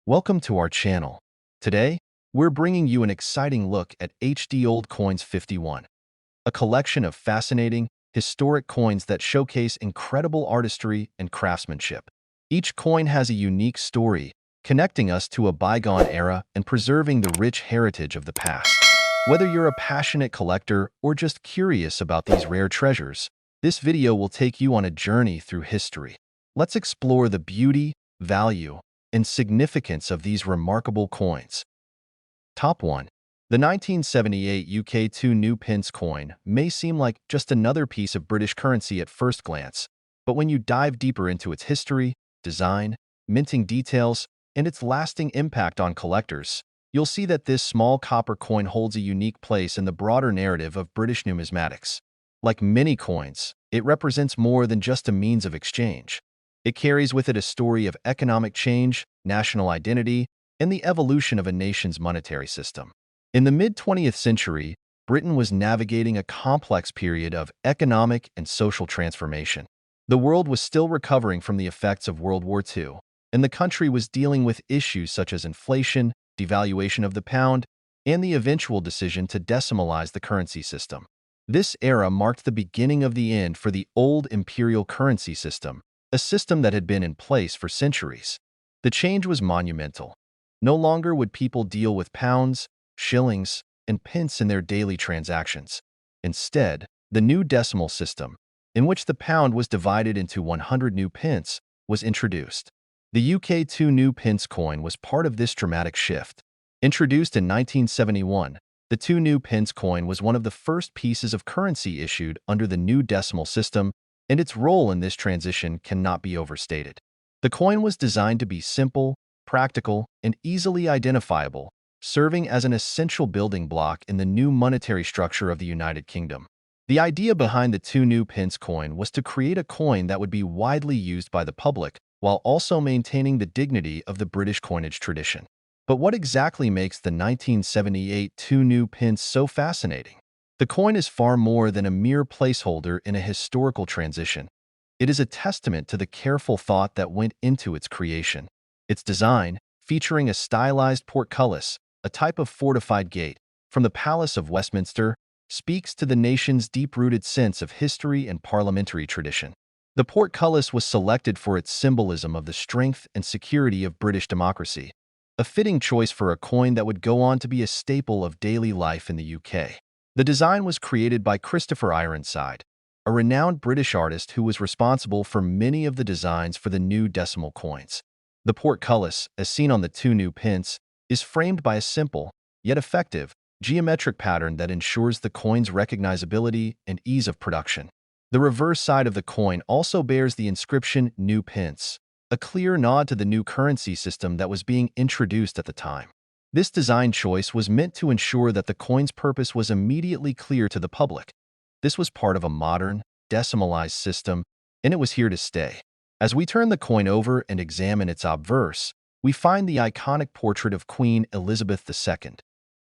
Welcome to our channel. Today, we're bringing you an exciting look at HD Old Coins 51, a collection of fascinating, historic coins that showcase incredible artistry and craftsmanship. Each coin has a unique story, connecting us to a bygone era and preserving the rich heritage of the past. Whether you're a passionate collector or just curious about these rare treasures, this video will take you on a journey through history. Let's explore the beauty, value, and significance of these remarkable coins. Top 1. The 1978 UK 2 new pence coin may seem like just another piece of British currency at first glance, but when you dive deeper into its history, design, minting details, and its lasting impact on collectors, you'll see that this small copper coin holds a unique place in the broader narrative of British numismatics. Like many coins, it represents more than just a means of exchange. It carries with it a story of economic change, national identity, and the evolution of a nation's monetary system. In the mid-20th century, Britain was navigating a complex period of economic and social transformation. The world was still recovering from the effects of World War II, and the country was dealing with issues such as inflation, devaluation of the pound, and the eventual decision to decimalize the currency system. This era marked the beginning of the end for the old imperial currency system, a system that had been in place for centuries. The change was monumental. No longer would people deal with pounds, shillings, and pence in their daily transactions. Instead, the new decimal system, in which the pound was divided into 100 new pence, was introduced. The UK 2 new pence coin was part of this dramatic shift. Introduced in 1971, the 2 new pence coin was one of the first pieces of currency issued under the new decimal system, and its role in this transition cannot be overstated. The coin was designed to be simple, practical, and easily identifiable, serving as an essential building block in the new monetary structure of the United Kingdom. The idea behind the 2 new pence coin was to create a coin that would be widely used by the public while also maintaining the dignity of the British coinage tradition. But what exactly makes the 1978 2 new pence so fascinating? The coin is far more than a mere placeholder in a historical transition. It is a testament to the careful thought that went into its creation. Its design, featuring a stylized portcullis, a type of fortified gate, from the Palace of Westminster, speaks to the nation's deep-rooted sense of history and parliamentary tradition. The portcullis was selected for its symbolism of the strength and security of British democracy, a fitting choice for a coin that would go on to be a staple of daily life in the UK. The design was created by Christopher Ironside, a renowned British artist who was responsible for many of the designs for the new decimal coins. The portcullis, as seen on the 2 new pence, is framed by a simple, yet effective, geometric pattern that ensures the coin's recognizability and ease of production. The reverse side of the coin also bears the inscription New Pence, a clear nod to the new currency system that was being introduced at the time. This design choice was meant to ensure that the coin's purpose was immediately clear to the public. This was part of a modern, decimalized system, and it was here to stay. As we turn the coin over and examine its obverse, we find the iconic portrait of Queen Elizabeth II.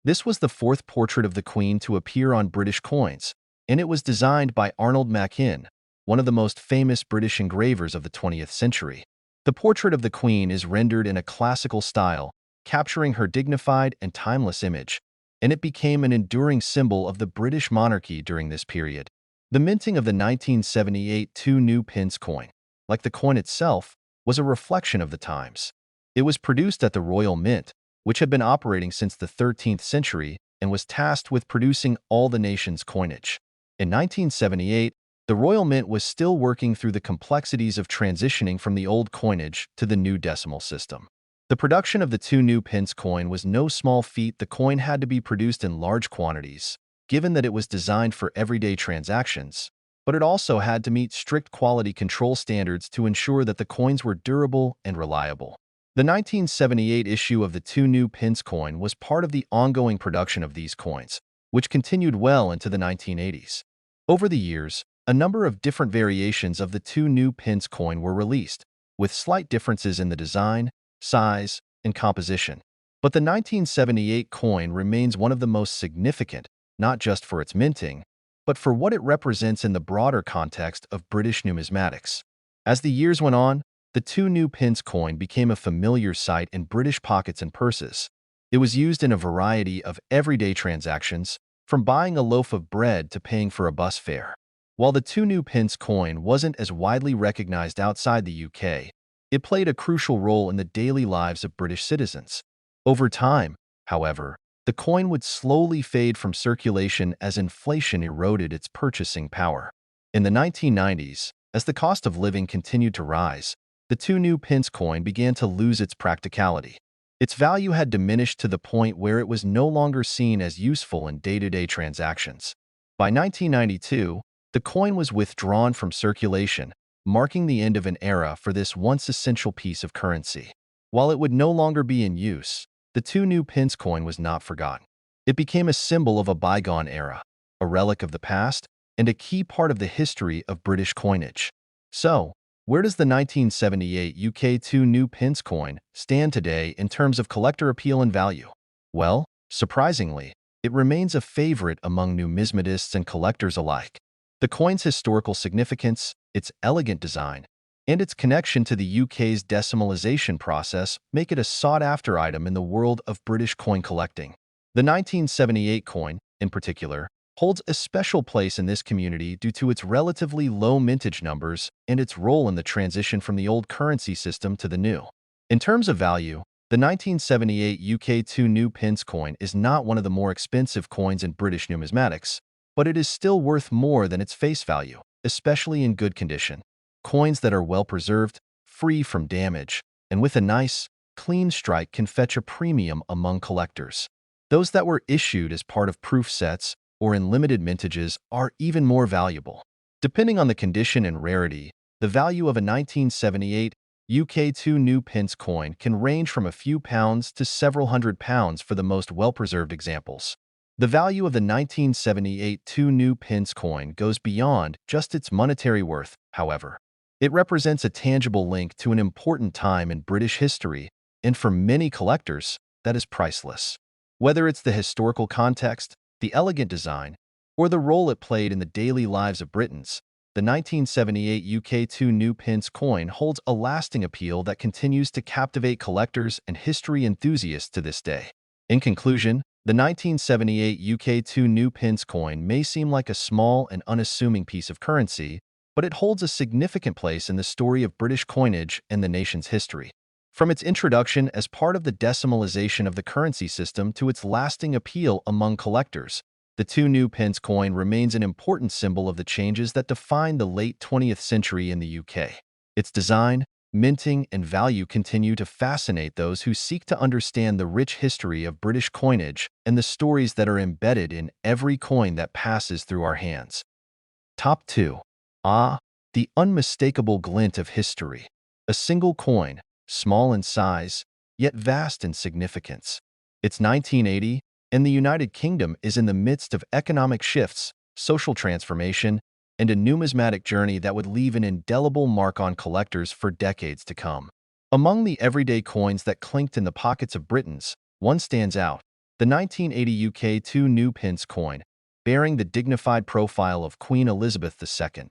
This was the 4th portrait of the Queen to appear on British coins, and it was designed by Arnold Machin, one of the most famous British engravers of the 20th century. The portrait of the Queen is rendered in a classical style, capturing her dignified and timeless image, and it became an enduring symbol of the British monarchy during this period. The minting of the 1978 2 new pence coin, like the coin itself, was a reflection of the times. It was produced at the Royal Mint, which had been operating since the 13th century and was tasked with producing all the nation's coinage. In 1978, the Royal Mint was still working through the complexities of transitioning from the old coinage to the new decimal system. The production of the 2 new pence coin was no small feat. The coin had to be produced in large quantities, given that it was designed for everyday transactions, but it also had to meet strict quality control standards to ensure that the coins were durable and reliable. The 1978 issue of the 2 new pence coin was part of the ongoing production of these coins, which continued well into the 1980s. Over the years, a number of different variations of the 2 new pence coin were released, with slight differences in the design, size, and composition. But the 1978 coin remains one of the most significant, not just for its minting, but for what it represents in the broader context of British numismatics. As the years went on, the 2 new pence coin became a familiar sight in British pockets and purses. It was used in a variety of everyday transactions, from buying a loaf of bread to paying for a bus fare. While the 2 new pence coin wasn't as widely recognized outside the UK, it played a crucial role in the daily lives of British citizens. Over time, however, the coin would slowly fade from circulation as inflation eroded its purchasing power. In the 1990s, as the cost of living continued to rise, the 2 new pence coin began to lose its practicality. Its value had diminished to the point where it was no longer seen as useful in day-to-day transactions. By 1992, the coin was withdrawn from circulation, marking the end of an era for this once essential piece of currency. While it would no longer be in use, the 2 new pence coin was not forgotten. It became a symbol of a bygone era, a relic of the past, and a key part of the history of British coinage. So, where does the 1978 UK 2 new pence coin stand today in terms of collector appeal and value? Well, surprisingly, it remains a favorite among numismatists and collectors alike. The coin's historical significance, its elegant design, and its connection to the UK's decimalization process make it a sought-after item in the world of British coin collecting. The 1978 coin, in particular, holds a special place in this community due to its relatively low mintage numbers and its role in the transition from the old currency system to the new. In terms of value, the 1978 UK 2 new pence coin is not one of the more expensive coins in British numismatics, but it is still worth more than its face value, especially in good condition. Coins that are well preserved, free from damage, and with a nice, clean strike can fetch a premium among collectors. Those that were issued as part of proof sets or in limited mintages are even more valuable. Depending on the condition and rarity, the value of a 1978 UK 2 new pence coin can range from a few pounds to several £100s for the most well-preserved examples. The value of the 1978 2 new pence coin goes beyond just its monetary worth, however. It represents a tangible link to an important time in British history, and for many collectors, that is priceless. Whether it's the historical context, the elegant design, or the role it played in the daily lives of Britons, the 1978 UK 2 new pence coin holds a lasting appeal that continues to captivate collectors and history enthusiasts to this day. In conclusion, the 1978 UK 2 new-pence coin may seem like a small and unassuming piece of currency, but it holds a significant place in the story of British coinage and the nation's history. From its introduction as part of the decimalization of the currency system to its lasting appeal among collectors, the 2 new-pence coin remains an important symbol of the changes that defined the late 20th century in the UK. Its design, minting, and value continue to fascinate those who seek to understand the rich history of British coinage and the stories that are embedded in every coin that passes through our hands. Top 2. The unmistakable glint of history. A single coin, small in size, yet vast in significance. It's 1980, and the United Kingdom is in the midst of economic shifts, social transformation, and a numismatic journey that would leave an indelible mark on collectors for decades to come. Among the everyday coins that clinked in the pockets of Britons, one stands out, the 1980 UK 2 new-pence coin, bearing the dignified profile of Queen Elizabeth II.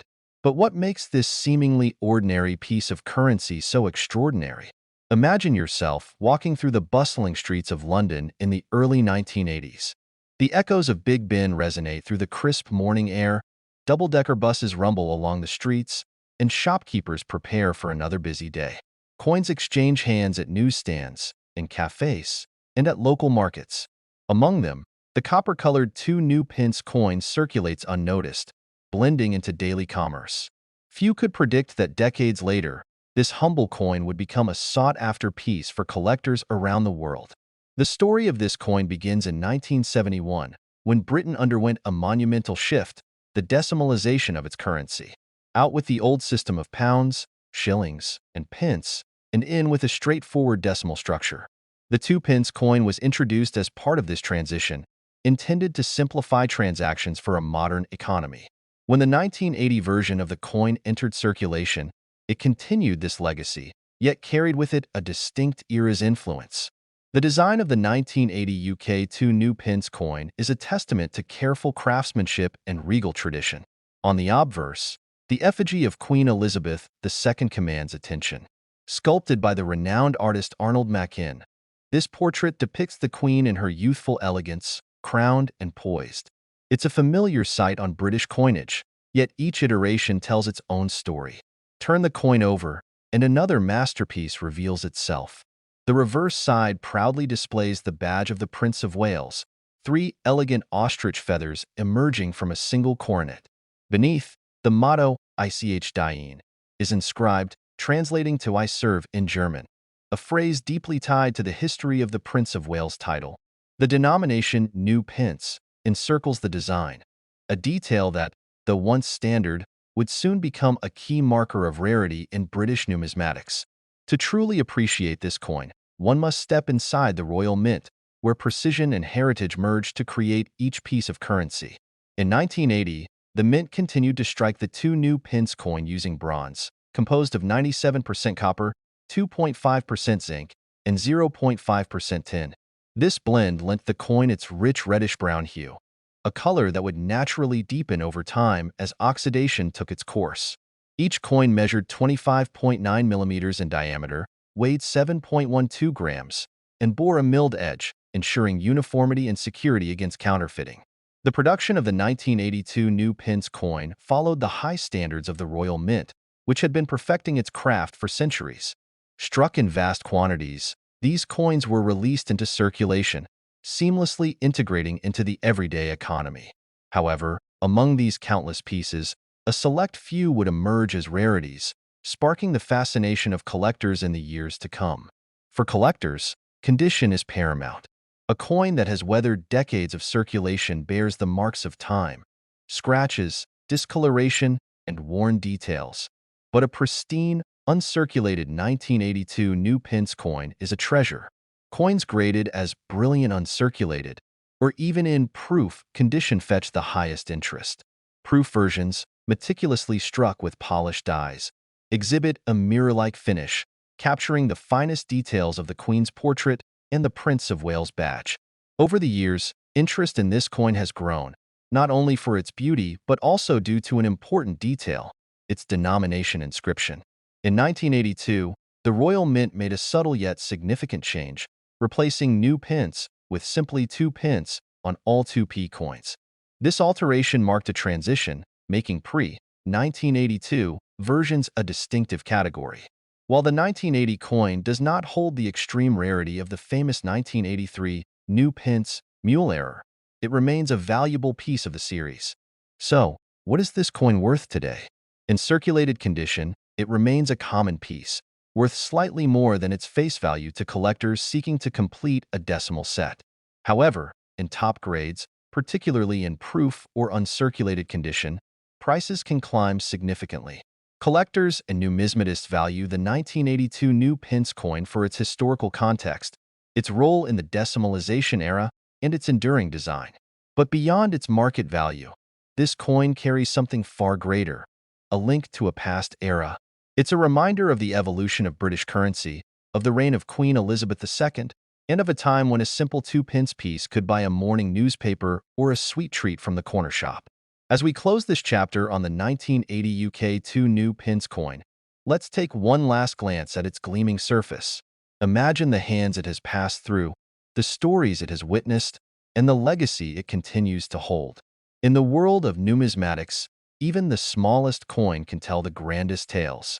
But what makes this seemingly ordinary piece of currency so extraordinary? Imagine yourself walking through the bustling streets of London in the early 1980s. The echoes of Big Ben resonate through the crisp morning air, double-decker buses rumble along the streets, and shopkeepers prepare for another busy day. Coins exchange hands at newsstands, in cafes, and at local markets. Among them, the copper-colored 2 new-pence coin circulates unnoticed, blending into daily commerce. Few could predict that decades later, this humble coin would become a sought-after piece for collectors around the world. The story of this coin begins in 1971, when Britain underwent a monumental shift, the decimalization of its currency. Out with the old system of pounds, shillings, and pence, and in with a straightforward decimal structure. The 2-pence coin was introduced as part of this transition, intended to simplify transactions for a modern economy. When the 1980 version of the coin entered circulation, it continued this legacy, yet carried with it a distinct era's influence. The design of the 1980 UK 2 new-pence coin is a testament to careful craftsmanship and regal tradition. On the obverse, the effigy of Queen Elizabeth II commands attention. sculpted by the renowned artist Arnold Machin. This portrait depicts the Queen in her youthful elegance, crowned and poised. It's a familiar sight on British coinage, yet each iteration tells its own story. Turn the coin over, and another masterpiece reveals itself. The reverse side proudly displays the badge of the Prince of Wales, three elegant ostrich feathers emerging from a single coronet. Beneath, the motto, Ich diene, is inscribed, translating to I serve in German, a phrase deeply tied to the history of the Prince of Wales title. The denomination new pence encircles the design, a detail that, though once standard, would soon become a key marker of rarity in British numismatics. To truly appreciate this coin, one must step inside the Royal Mint, where precision and heritage merge to create each piece of currency. In 1980, the Mint continued to strike the two new pence coin using bronze, composed of 97% copper, 2.5% zinc, and 0.5% tin. This blend lent the coin its rich reddish-brown hue, a color that would naturally deepen over time as oxidation took its course. Each coin measured 25.9 millimeters in diameter, weighed 7.12 grams, and bore a milled edge, ensuring uniformity and security against counterfeiting. The production of the 1982 new pence coin followed the high standards of the Royal Mint, which had been perfecting its craft for centuries. Struck in vast quantities, these coins were released into circulation, seamlessly integrating into the everyday economy. However, among these countless pieces, a select few would emerge as rarities, sparking the fascination of collectors in the years to come. For collectors, condition is paramount. A coin that has weathered decades of circulation bears the marks of time, scratches, discoloration, and worn details. But a pristine, uncirculated 1982 new pence coin is a treasure. Coins graded as brilliant uncirculated, or even in proof condition fetch the highest interest. Proof versions, meticulously struck with polished dies, exhibit a mirror-like finish, capturing the finest details of the Queen's portrait and the Prince of Wales badge. Over the years, interest in this coin has grown, not only for its beauty but also due to an important detail, its denomination inscription. In 1982, the Royal Mint made a subtle yet significant change, replacing new pence with simply 2 pence on all 2p coins. This alteration marked a transition, making pre-1982 versions a distinctive category. While the 1980 coin does not hold the extreme rarity of the famous 1983 new pence mule error, it remains a valuable piece of the series. So, what is this coin worth today? In circulated condition, it remains a common piece, worth slightly more than its face value to collectors seeking to complete a decimal set. However, in top grades, particularly in proof or uncirculated condition, prices can climb significantly. Collectors and numismatists value the 1982 new pence coin for its historical context, its role in the decimalization era, and its enduring design. But beyond its market value, this coin carries something far greater, a link to a past era. It's a reminder of the evolution of British currency, of the reign of Queen Elizabeth II, and of a time when a simple 2-pence piece could buy a morning newspaper or a sweet treat from the corner shop. As we close this chapter on the 1980 UK 2 new pence coin, let's take one last glance at its gleaming surface. Imagine the hands it has passed through, the stories it has witnessed, and the legacy it continues to hold. In the world of numismatics, even the smallest coin can tell the grandest tales.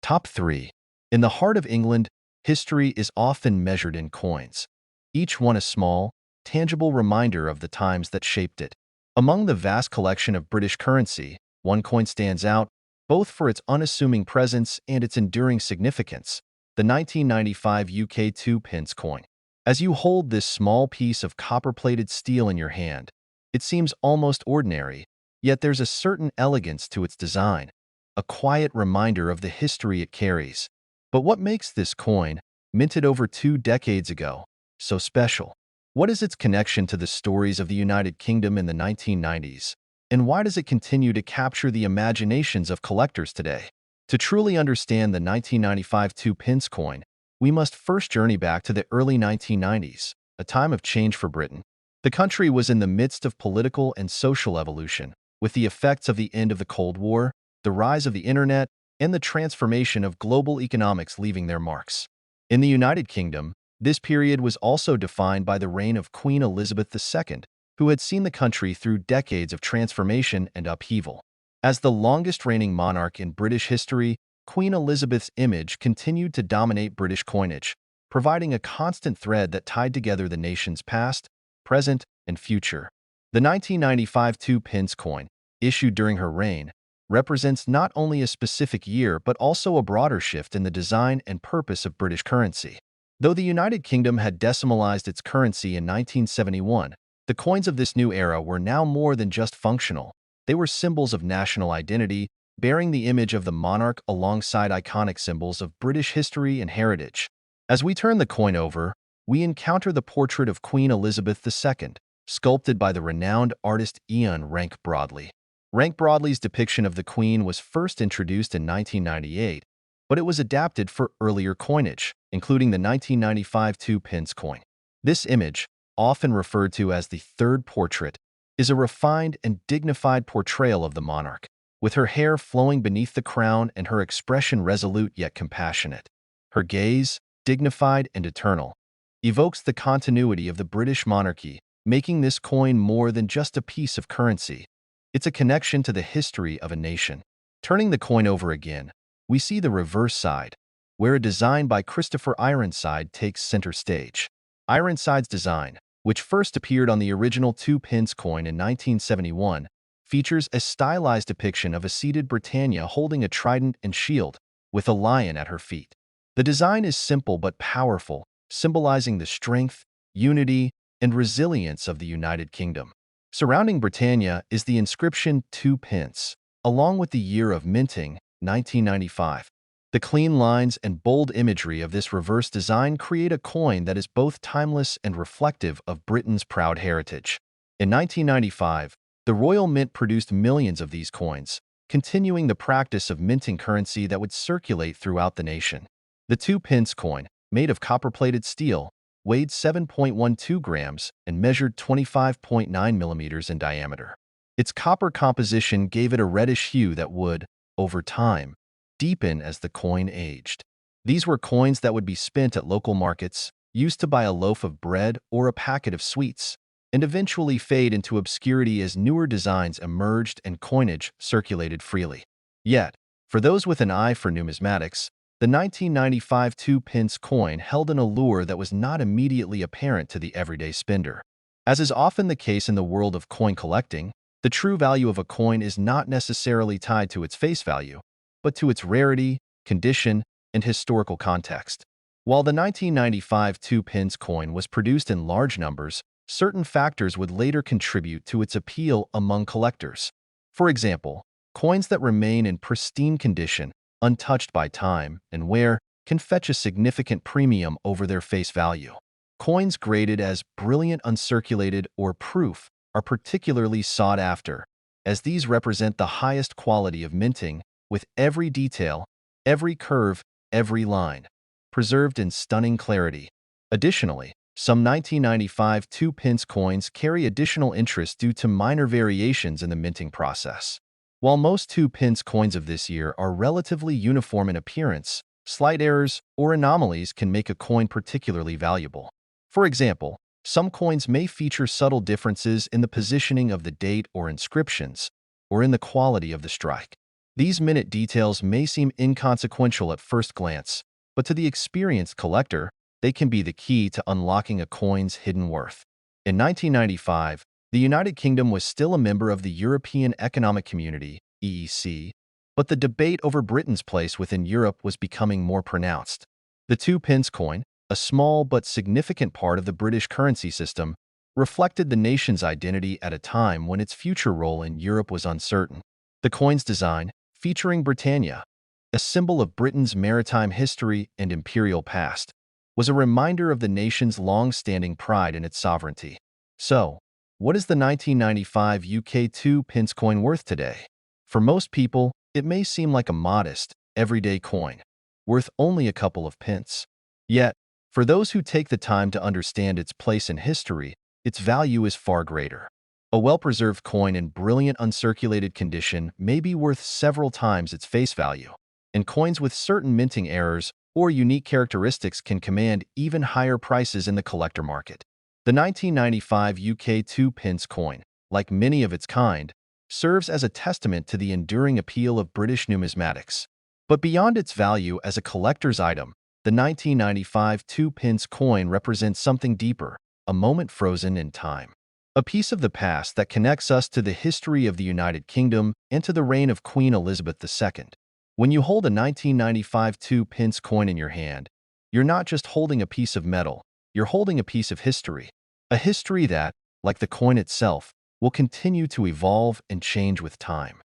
Top 3. In the heart of England, history is often measured in coins, each one a small, tangible reminder of the times that shaped it. Among the vast collection of British currency, one coin stands out, both for its unassuming presence and its enduring significance, the 1995 UK 2-pence coin. As you hold this small piece of copper-plated steel in your hand, it seems almost ordinary, yet there's a certain elegance to its design, a quiet reminder of the history it carries. But what makes this coin, minted over 2 decades ago, so special? What is its connection to the stories of the United Kingdom in the 1990s? And why does it continue to capture the imaginations of collectors today? To truly understand the 1995 2-pence coin, we must first journey back to the early 1990s, a time of change for Britain. The country was in the midst of political and social evolution, with the effects of the end of the Cold War, the rise of the internet, and the transformation of global economics leaving their marks. In the United Kingdom, this period was also defined by the reign of Queen Elizabeth II, who had seen the country through decades of transformation and upheaval. As the longest-reigning monarch in British history, Queen Elizabeth's image continued to dominate British coinage, providing a constant thread that tied together the nation's past, present, and future. The 1995 2-pence coin, issued during her reign, represents not only a specific year but also a broader shift in the design and purpose of British currency. Though the United Kingdom had decimalized its currency in 1971, the coins of this new era were now more than just functional. They were symbols of national identity, bearing the image of the monarch alongside iconic symbols of British history and heritage. As we turn the coin over, we encounter the portrait of Queen Elizabeth II, sculpted by the renowned artist Ian Rank Broadley. Rank Broadley's depiction of the Queen was first introduced in 1998, but it was adapted for earlier coinage, including the 1995 2-pence coin. This image, often referred to as the third portrait, is a refined and dignified portrayal of the monarch, with her hair flowing beneath the crown and her expression resolute yet compassionate. Her gaze, dignified and eternal, evokes the continuity of the British monarchy, making this coin more than just a piece of currency. It's a connection to the history of a nation. Turning the coin over again, we see the reverse side, where a design by Christopher Ironside takes center stage. Ironside's design, which first appeared on the original 2-pence coin in 1971, features a stylized depiction of a seated Britannia holding a trident and shield, with a lion at her feet. The design is simple but powerful, symbolizing the strength, unity, and resilience of the United Kingdom. Surrounding Britannia is the inscription 2-pence, along with the year of minting, 1995. The clean lines and bold imagery of this reverse design create a coin that is both timeless and reflective of Britain's proud heritage. In 1995, the Royal Mint produced millions of these coins, continuing the practice of minting currency that would circulate throughout the nation. The 2-pence coin, made of copper-plated steel, weighed 7.12 grams and measured 25.9 millimeters in diameter. Its copper composition gave it a reddish hue that would, over time, deepen as the coin aged. These were coins that would be spent at local markets, used to buy a loaf of bread or a packet of sweets, and eventually fade into obscurity as newer designs emerged and coinage circulated freely. Yet, for those with an eye for numismatics, the 1995 2-pence coin held an allure that was not immediately apparent to the everyday spender. As is often the case in the world of coin collecting, the true value of a coin is not necessarily tied to its face value, but to its rarity, condition, and historical context. While the 1995 2-pence coin was produced in large numbers, certain factors would later contribute to its appeal among collectors. For example, coins that remain in pristine condition, untouched by time and wear, can fetch a significant premium over their face value. Coins graded as brilliant uncirculated or proof are particularly sought after, as these represent the highest quality of minting, with every detail, every curve, every line, preserved in stunning clarity. Additionally, some 1995 2-pence coins carry additional interest due to minor variations in the minting process. While most 2-pence coins of this year are relatively uniform in appearance, slight errors or anomalies can make a coin particularly valuable. For example, some coins may feature subtle differences in the positioning of the date or inscriptions, or in the quality of the strike. These minute details may seem inconsequential at first glance, but to the experienced collector, they can be the key to unlocking a coin's hidden worth. In 1995, the United Kingdom was still a member of the European Economic Community, EEC, but the debate over Britain's place within Europe was becoming more pronounced. The 2-pence coin, a small but significant part of the British currency system, reflected the nation's identity at a time when its future role in Europe was uncertain. The coin's design, featuring Britannia, a symbol of Britain's maritime history and imperial past, was a reminder of the nation's long-standing pride in its sovereignty. So, what is the 1995 UK 2-pence coin worth today? For most people, it may seem like a modest, everyday coin, worth only a couple of pence. Yet, for those who take the time to understand its place in history, its value is far greater. A well-preserved coin in brilliant uncirculated condition may be worth several times its face value. and coins with certain minting errors or unique characteristics can command even higher prices in the collector market. The 1995 UK 2p coin, like many of its kind, serves as a testament to the enduring appeal of British numismatics. But beyond its value as a collector's item, the 1995 2p coin represents something deeper, a moment frozen in time. A piece of the past that connects us to the history of the United Kingdom and to the reign of Queen Elizabeth II. When you hold a 1995 2p coin in your hand, you're not just holding a piece of metal, you're holding a piece of history. A history that, like the coin itself, will continue to evolve and change with time.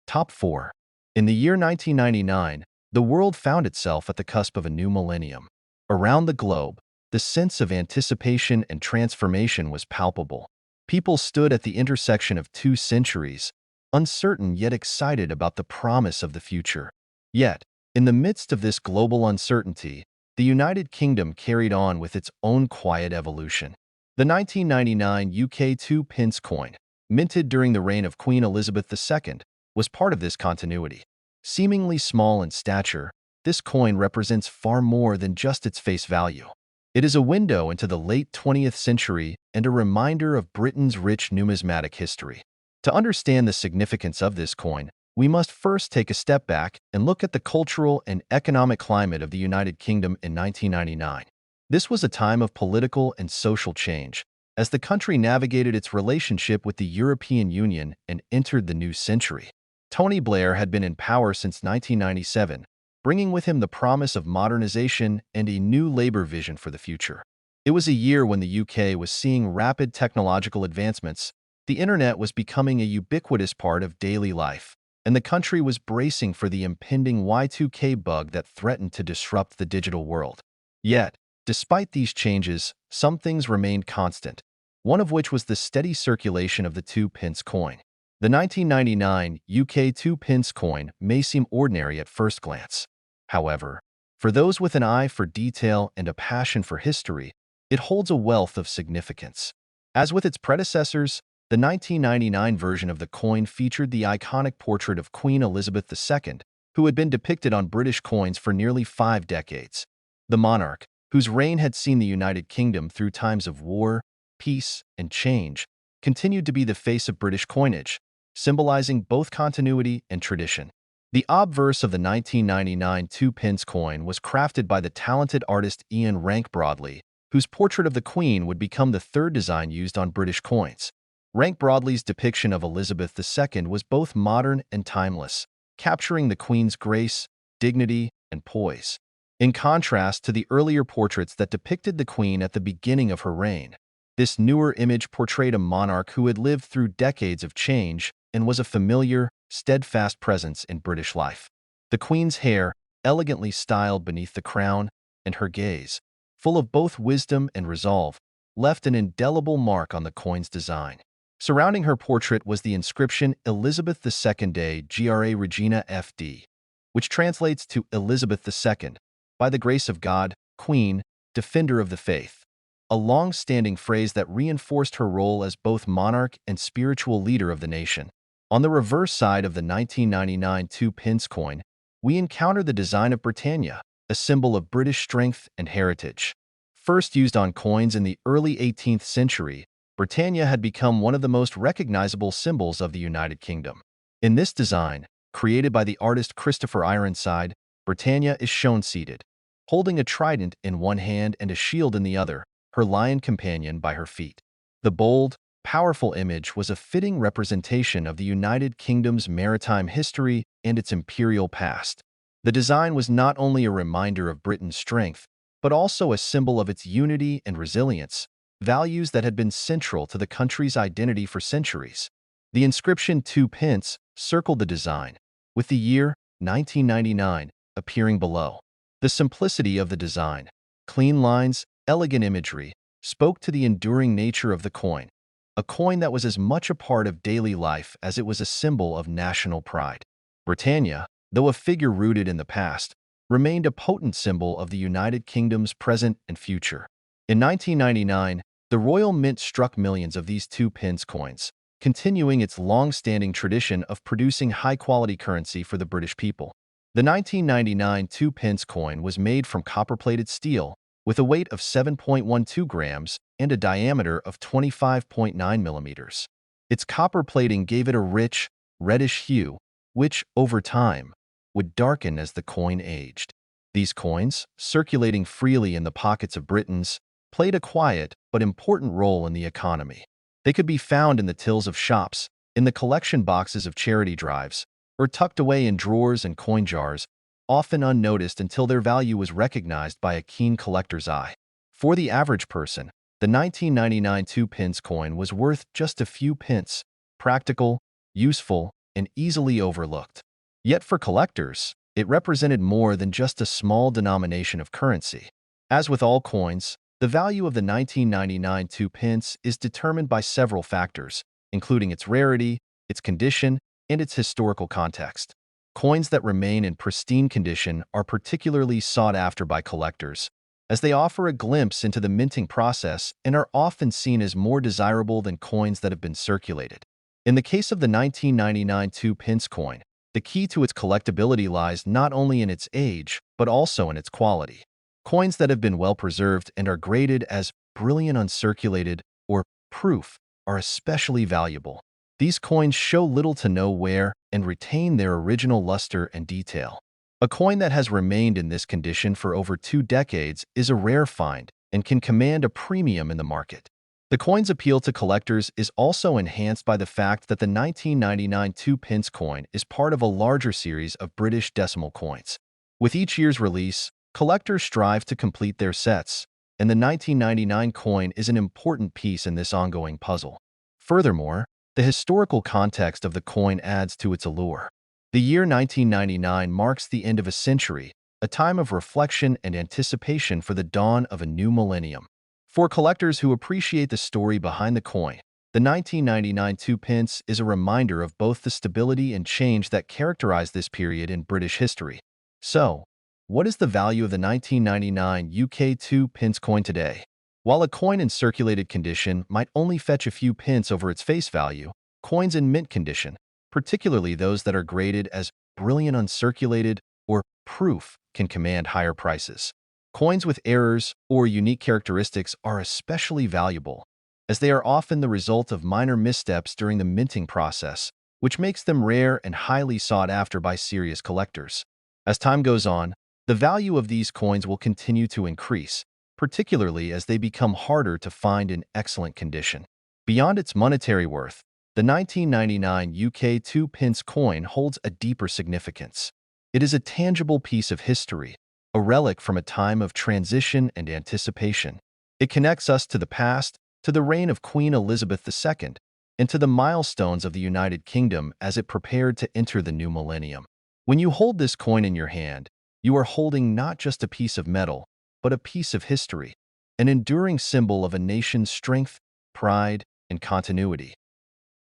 Top 4. In the year 1999, the world found itself at the cusp of a new millennium. Around the globe, the sense of anticipation and transformation was palpable. People stood at the intersection of two centuries, uncertain yet excited about the promise of the future. Yet, in the midst of this global uncertainty, the United Kingdom carried on with its own quiet evolution. The 1999 UK 2p coin, minted during the reign of Queen Elizabeth II, was part of this continuity. Seemingly small in stature, this coin represents far more than just its face value. It is a window into the late 20th century and a reminder of Britain's rich numismatic history. To understand the significance of this coin, we must first take a step back and look at the cultural and economic climate of the United Kingdom in 1999. This was a time of political and social change, as the country navigated its relationship with the European Union and entered the new century. Tony Blair had been in power since 1997, bringing with him the promise of modernization and a new labor vision for the future. It was a year when the UK was seeing rapid technological advancements, the internet was becoming a ubiquitous part of daily life, and the country was bracing for the impending Y2K bug that threatened to disrupt the digital world. Yet, despite these changes, some things remained constant, one of which was the steady circulation of the 2p coin. The 1999 UK 2p coin may seem ordinary at first glance. However, for those with an eye for detail and a passion for history, it holds a wealth of significance. As with its predecessors, the 1999 version of the coin featured the iconic portrait of Queen Elizabeth II, who had been depicted on British coins for nearly 5 decades. The monarch, whose reign had seen the United Kingdom through times of war, peace, and change, continued to be the face of British coinage, symbolizing both continuity and tradition. The obverse of the 1999 2p coin was crafted by the talented artist Ian Rank Broadley, whose portrait of the Queen would become the third design used on British coins. Rank Broadley's depiction of Elizabeth II was both modern and timeless, capturing the Queen's grace, dignity, and poise. In contrast to the earlier portraits that depicted the Queen at the beginning of her reign, this newer image portrayed a monarch who had lived through decades of change and was a familiar, steadfast presence in British life. The Queen's hair, elegantly styled beneath the crown, and her gaze, full of both wisdom and resolve, left an indelible mark on the coin's design. Surrounding her portrait was the inscription Elizabeth II Gra Regina FD, which translates to Elizabeth II, by the grace of God, Queen, Defender of the Faith, a long-standing phrase that reinforced her role as both monarch and spiritual leader of the nation. On the reverse side of the 1999 2p coin, we encounter the design of Britannia, a symbol of British strength and heritage. First used on coins in the early 18th century, Britannia had become one of the most recognizable symbols of the United Kingdom. In this design, created by the artist Christopher Ironside, Britannia is shown seated, holding a trident in one hand and a shield in the other, her lion companion by her feet. The bold, powerful image was a fitting representation of the United Kingdom's maritime history and its imperial past. The design was not only a reminder of Britain's strength, but also a symbol of its unity and resilience, values that had been central to the country's identity for centuries. The inscription 2p circled the design, with the year 1999 appearing below. The simplicity of the design, clean lines, elegant imagery, spoke to the enduring nature of the coin, a coin that was as much a part of daily life as it was a symbol of national pride. Britannia, though a figure rooted in the past, remained a potent symbol of the United Kingdom's present and future. In 1999, the Royal Mint struck millions of these 2p coins, continuing its long-standing tradition of producing high-quality currency for the British people. The 1999 2-pence coin was made from copper-plated steel with a weight of 7.12 grams and a diameter of 25.9 millimeters. Its copper plating gave it a rich, reddish hue, which, over time, would darken as the coin aged. These coins, circulating freely in the pockets of Britons, played a quiet but important role in the economy. They could be found in the tills of shops, in the collection boxes of charity drives, or tucked away in drawers and coin jars, often unnoticed until their value was recognized by a keen collector's eye. For the average person, the 1999 2-pence coin was worth just a few pence, practical, useful, and easily overlooked. Yet for collectors, it represented more than just a small denomination of currency. As with all coins, the value of the 1999 2-pence is determined by several factors, including its rarity, its condition, and its historical context. Coins that remain in pristine condition are particularly sought after by collectors, as they offer a glimpse into the minting process and are often seen as more desirable than coins that have been circulated. In the case of the 1999 2-pence coin, the key to its collectability lies not only in its age, but also in its quality. Coins that have been well preserved and are graded as brilliant uncirculated or proof are especially valuable. These coins show little to no wear and retain their original luster and detail. A coin that has remained in this condition for over 2 decades is a rare find and can command a premium in the market. The coin's appeal to collectors is also enhanced by the fact that the 1999 2-pence coin is part of a larger series of British decimal coins. With each year's release, collectors strive to complete their sets, and the 1999 coin is an important piece in this ongoing puzzle. Furthermore, the historical context of the coin adds to its allure. The year 1999 marks the end of a century, a time of reflection and anticipation for the dawn of a new millennium. For collectors who appreciate the story behind the coin, the 1999 2-pence is a reminder of both the stability and change that characterized this period in British history. So, what is the value of the 1999 UK 2-pence coin today? While a coin in circulated condition might only fetch a few pence over its face value, coins in mint condition, particularly those that are graded as brilliant uncirculated or proof, can command higher prices. Coins with errors or unique characteristics are especially valuable, as they are often the result of minor missteps during the minting process, which makes them rare and highly sought after by serious collectors. As time goes on, the value of these coins will continue to increase, particularly as they become harder to find in excellent condition. Beyond its monetary worth, the 1999 UK 2-pence coin holds a deeper significance. It is a tangible piece of history, a relic from a time of transition and anticipation. It connects us to the past, to the reign of Queen Elizabeth II, and to the milestones of the United Kingdom as it prepared to enter the new millennium. When you hold this coin in your hand, you are holding not just a piece of metal, but a piece of history, an enduring symbol of a nation's strength, pride, and continuity.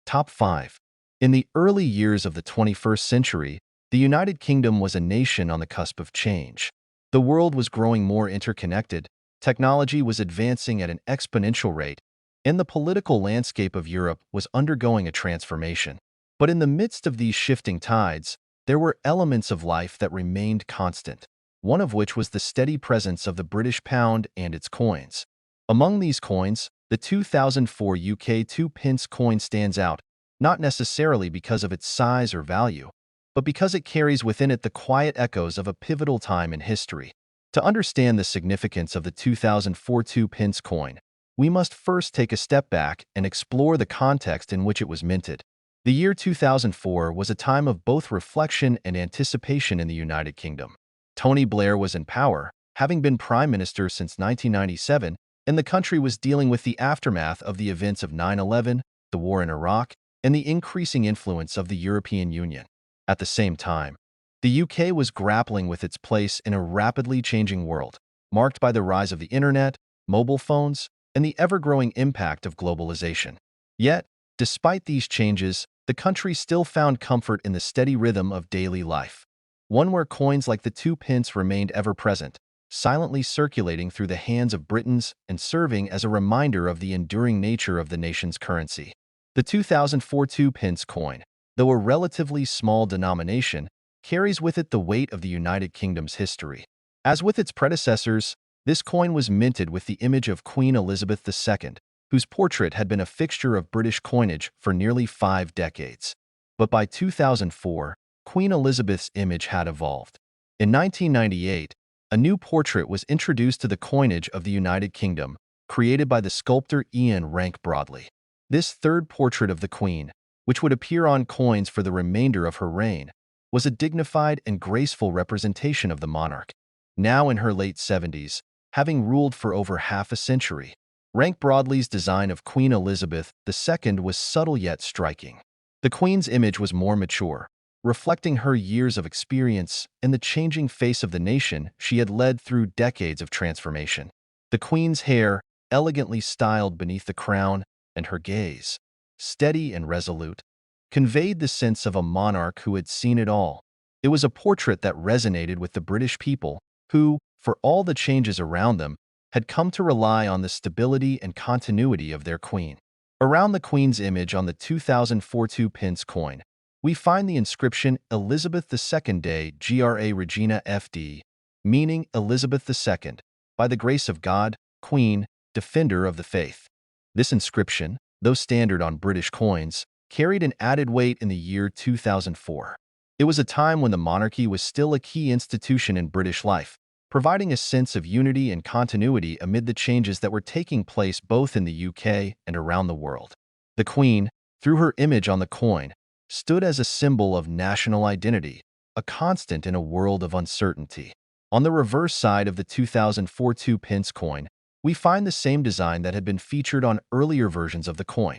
Top 5. In the early years of the 21st century, the United Kingdom was a nation on the cusp of change. The world was growing more interconnected, technology was advancing at an exponential rate, and the political landscape of Europe was undergoing a transformation. But in the midst of these shifting tides, there were elements of life that remained constant, one of which was the steady presence of the British pound and its coins. Among these coins, the 2004 UK 2-pence coin stands out, not necessarily because of its size or value, but because it carries within it the quiet echoes of a pivotal time in history. To understand the significance of the 2004 2-pence coin, we must first take a step back and explore the context in which it was minted. The year 2004 was a time of both reflection and anticipation in the United Kingdom. Tony Blair was in power, having been Prime Minister since 1997, and the country was dealing with the aftermath of the events of 9/11, the war in Iraq, and the increasing influence of the European Union. At the same time, the UK was grappling with its place in a rapidly changing world, marked by the rise of the internet, mobile phones, and the ever-growing impact of globalization. Yet, despite these changes, the country still found comfort in the steady rhythm of daily life, one where coins like the 2-pence remained ever-present, silently circulating through the hands of Britons and serving as a reminder of the enduring nature of the nation's currency. The 2004 2-pence coin, though a relatively small denomination, carries with it the weight of the United Kingdom's history. As with its predecessors, this coin was minted with the image of Queen Elizabeth II, whose portrait had been a fixture of British coinage for nearly 5 decades. But by 2004, Queen Elizabeth's image had evolved. In 1998, a new portrait was introduced to the coinage of the United Kingdom, created by the sculptor Ian Rank Broadley. This third portrait of the Queen, which would appear on coins for the remainder of her reign, was a dignified and graceful representation of the monarch, now in her late 70s, having ruled for over half a century. Rank Broadley's design of Queen Elizabeth II was subtle yet striking. The Queen's image was more mature, reflecting her years of experience and the changing face of the nation she had led through decades of transformation. The Queen's hair, elegantly styled beneath the crown, and her gaze, steady and resolute, conveyed the sense of a monarch who had seen it all. It was a portrait that resonated with the British people, who, for all the changes around them, had come to rely on the stability and continuity of their queen. Around the Queen's image on the 2004 2-pence coin, we find the inscription Elizabeth II Day Gra Regina FD, meaning Elizabeth II, by the grace of God, Queen, Defender of the Faith. This inscription, though standard on British coins, carried an added weight in the year 2004. It was a time when the monarchy was still a key institution in British life, providing a sense of unity and continuity amid the changes that were taking place both in the UK and around the world. The Queen, through her image on the coin, stood as a symbol of national identity, a constant in a world of uncertainty. On the reverse side of the 2004 2-pence coin, we find the same design that had been featured on earlier versions of the coin,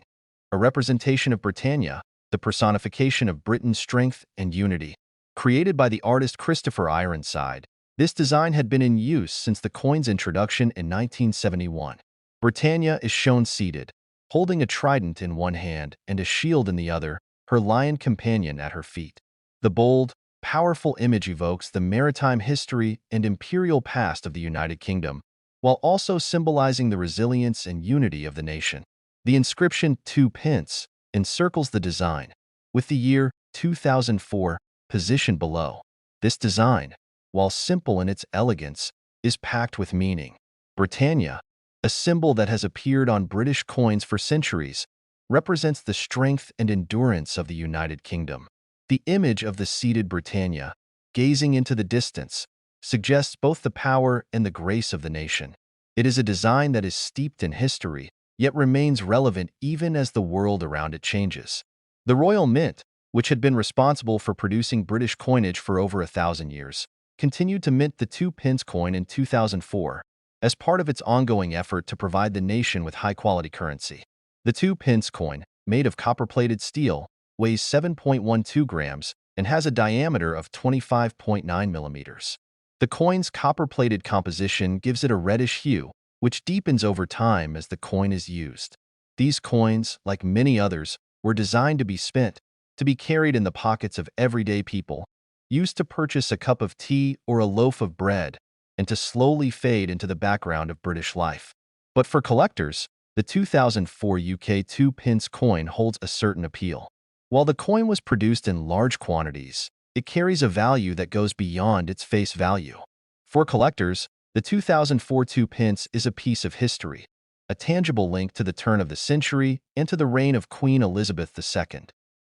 a representation of Britannia, the personification of Britain's strength and unity. Created by the artist Christopher Ironside, this design had been in use since the coin's introduction in 1971. Britannia is shown seated, holding a trident in one hand and a shield in the other, her lion companion at her feet. The bold, powerful image evokes the maritime history and imperial past of the United Kingdom, while also symbolizing the resilience and unity of the nation. The inscription 2 pence encircles the design, with the year 2004 positioned below. This design, while simple in its elegance, is packed with meaning. Britannia, a symbol that has appeared on British coins for centuries, represents the strength and endurance of the United Kingdom. The image of the seated Britannia, gazing into the distance, suggests both the power and the grace of the nation. It is a design that is steeped in history, yet remains relevant even as the world around it changes. The Royal Mint, which had been responsible for producing British coinage for over 1,000 years, continued to mint the 2-pence coin in 2004 as part of its ongoing effort to provide the nation with high-quality currency. The 2-pence coin, made of copper-plated steel, weighs 7.12 grams and has a diameter of 25.9 millimeters. The coin's copper-plated composition gives it a reddish hue, which deepens over time as the coin is used. These coins, like many others, were designed to be spent, to be carried in the pockets of everyday people, used to purchase a cup of tea or a loaf of bread, and to slowly fade into the background of British life. But for collectors, the 2004 UK 2-pence coin holds a certain appeal. While the coin was produced in large quantities, it carries a value that goes beyond its face value. For collectors, the 2004 2-pence is a piece of history, a tangible link to the turn of the century and to the reign of Queen Elizabeth II.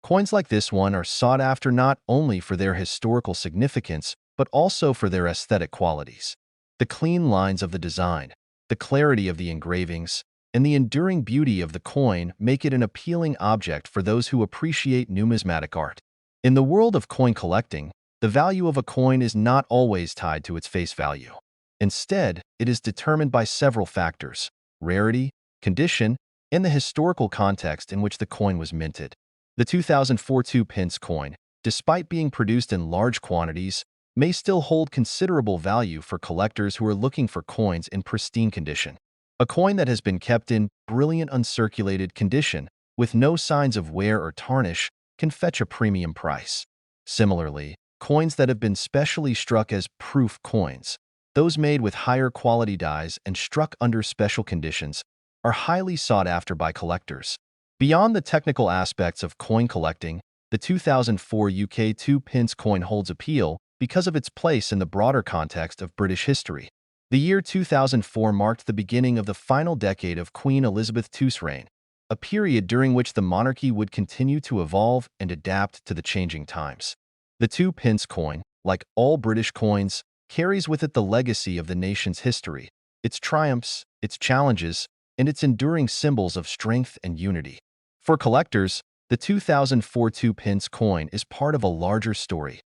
Coins like this one are sought after not only for their historical significance, but also for their aesthetic qualities. The clean lines of the design, the clarity of the engravings, and the enduring beauty of the coin make it an appealing object for those who appreciate numismatic art. In the world of coin collecting, the value of a coin is not always tied to its face value. Instead, it is determined by several factors: rarity, condition, and the historical context in which the coin was minted. The 2004 2-pence coin, despite being produced in large quantities, may still hold considerable value for collectors who are looking for coins in pristine condition. A coin that has been kept in brilliant uncirculated condition, with no signs of wear or tarnish, can fetch a premium price. Similarly, coins that have been specially struck as proof coins, those made with higher quality dies and struck under special conditions, are highly sought after by collectors. Beyond the technical aspects of coin collecting, the 2004 UK 2-pence coin holds appeal because of its place in the broader context of British history. The year 2004 marked the beginning of the final decade of Queen Elizabeth II's reign, a period during which the monarchy would continue to evolve and adapt to the changing times. The 2-pence coin, like all British coins, carries with it the legacy of the nation's history, its triumphs, its challenges, and its enduring symbols of strength and unity. For collectors, the 2004 2-pence coin is part of a larger story,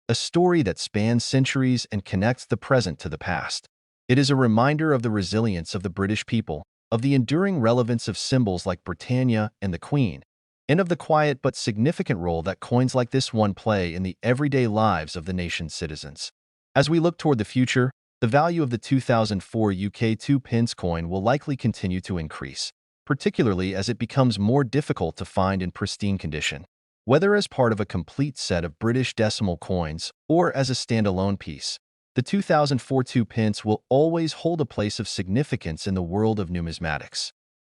a story that spans centuries and connects the present to the past. It is a reminder of the resilience of the British people, of the enduring relevance of symbols like Britannia and the Queen, and of the quiet but significant role that coins like this one play in the everyday lives of the nation's citizens. As we look toward the future, the value of the 2004 UK 2-pence coin will likely continue to increase, particularly as it becomes more difficult to find in pristine condition. Whether as part of a complete set of British decimal coins or as a standalone piece, the 2004 2-pence will always hold a place of significance in the world of numismatics.